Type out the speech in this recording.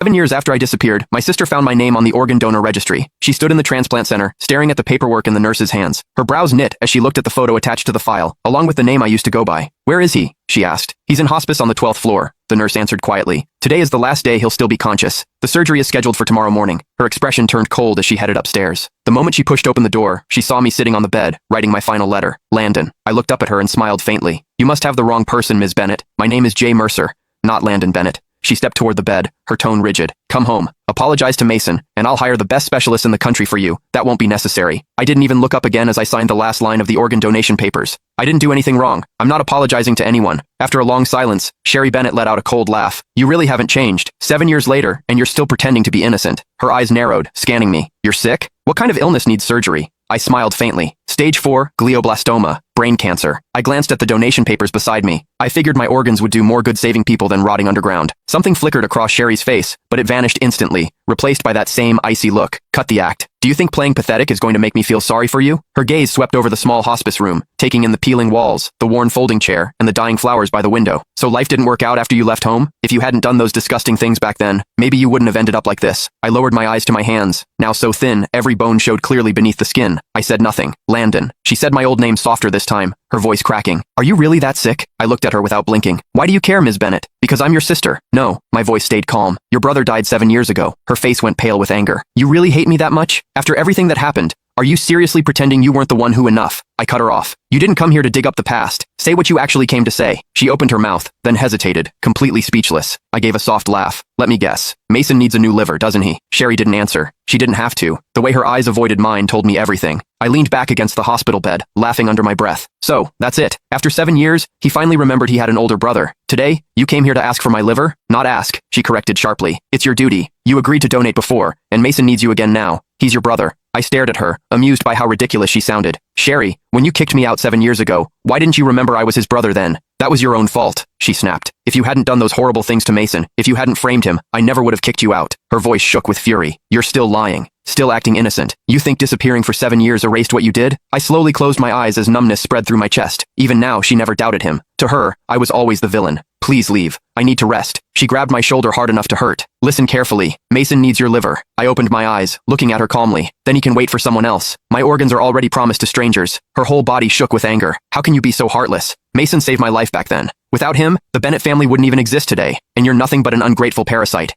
7 years after I disappeared, my sister found my name on the organ donor registry. She stood in the transplant center, staring at the paperwork in the nurse's hands. Her brows knit as she looked at the photo attached to the file, along with the name I used to go by. "Where is he?" she asked. "He's in hospice on the 12th floor," the nurse answered quietly. "Today is the last day he'll still be conscious. The surgery is scheduled for tomorrow morning." Her expression turned cold as she headed upstairs. The moment she pushed open the door, she saw me sitting on the bed, writing my final letter. Landon. I looked up at her and smiled faintly. "You must have the wrong person, Ms. Bennett. My name is Jay Mercer, not Landon Bennett." She stepped toward the bed, her tone rigid. "Come home. Apologize to Mason, and I'll hire the best specialist in the country for you. That won't be necessary." I didn't even look up again as I signed the last line of the organ donation papers. I didn't do anything wrong. I'm not apologizing to anyone. After a long silence, Sherry Bennett let out a cold laugh. "You really haven't changed. 7 years later, and you're still pretending to be innocent." Her eyes narrowed, scanning me. "You're sick? What kind of illness needs surgery?" I smiled faintly. "Stage 4, glioblastoma, brain cancer." I glanced at the donation papers beside me. I figured my organs would do more good saving people than rotting underground. Something flickered across Sherry's face, but it vanished instantly, replaced by that same icy look. "Cut the act. Do you think playing pathetic is going to make me feel sorry for you?" Her gaze swept over the small hospice room, taking in the peeling walls, the worn folding chair, and the dying flowers by the window. "So life didn't work out after you left home? If you hadn't done those disgusting things back then, maybe you wouldn't have ended up like this." I lowered my eyes to my hands, now so thin, every bone showed clearly beneath the skin. I said nothing. "Landon." She said my old name softer this time, her voice cracking. "Are you really that sick?" I looked at her without blinking. "Why do you care, Ms. Bennett?" "Because I'm your sister." "No." My voice stayed calm. "Your brother died 7 years ago." Her face went pale with anger. "You really hate me that much? After everything that happened? Are you seriously pretending you weren't the one who enough?" I cut her off. "You didn't come here to dig up the past. Say what you actually came to say." She opened her mouth, then hesitated, completely speechless. I gave a soft laugh. "Let me guess. Mason needs a new liver, doesn't he?" Sherry didn't answer. She didn't have to. The way her eyes avoided mine told me everything. I leaned back against the hospital bed, laughing under my breath. "So, that's it. After 7 years, he finally remembered he had an older brother. Today, you came here to ask for my liver?" "Not ask," she corrected sharply. "It's your duty. You agreed to donate before, and Mason needs you again now. He's your brother." I stared at her, amused by how ridiculous she sounded. "Sherry, when you kicked me out 7 years ago, why didn't you remember I was his brother then?" "That was your own fault," she snapped. "If you hadn't done those horrible things to Mason, if you hadn't framed him, I never would have kicked you out." Her voice shook with fury. "You're still lying. Still acting innocent. You think disappearing for 7 years erased what you did?" I slowly closed my eyes as numbness spread through my chest. Even now, she never doubted him. To her, I was always the villain. "Please leave. I need to rest." She grabbed my shoulder hard enough to hurt. "Listen carefully. Mason needs your liver." I opened my eyes, looking at her calmly. "Then he can wait for someone else. My organs are already promised to strangers." Her whole body shook with anger. "How can you be so heartless? Mason saved my life back then. Without him, the Bennett family wouldn't even exist today, and you're nothing but an ungrateful parasite."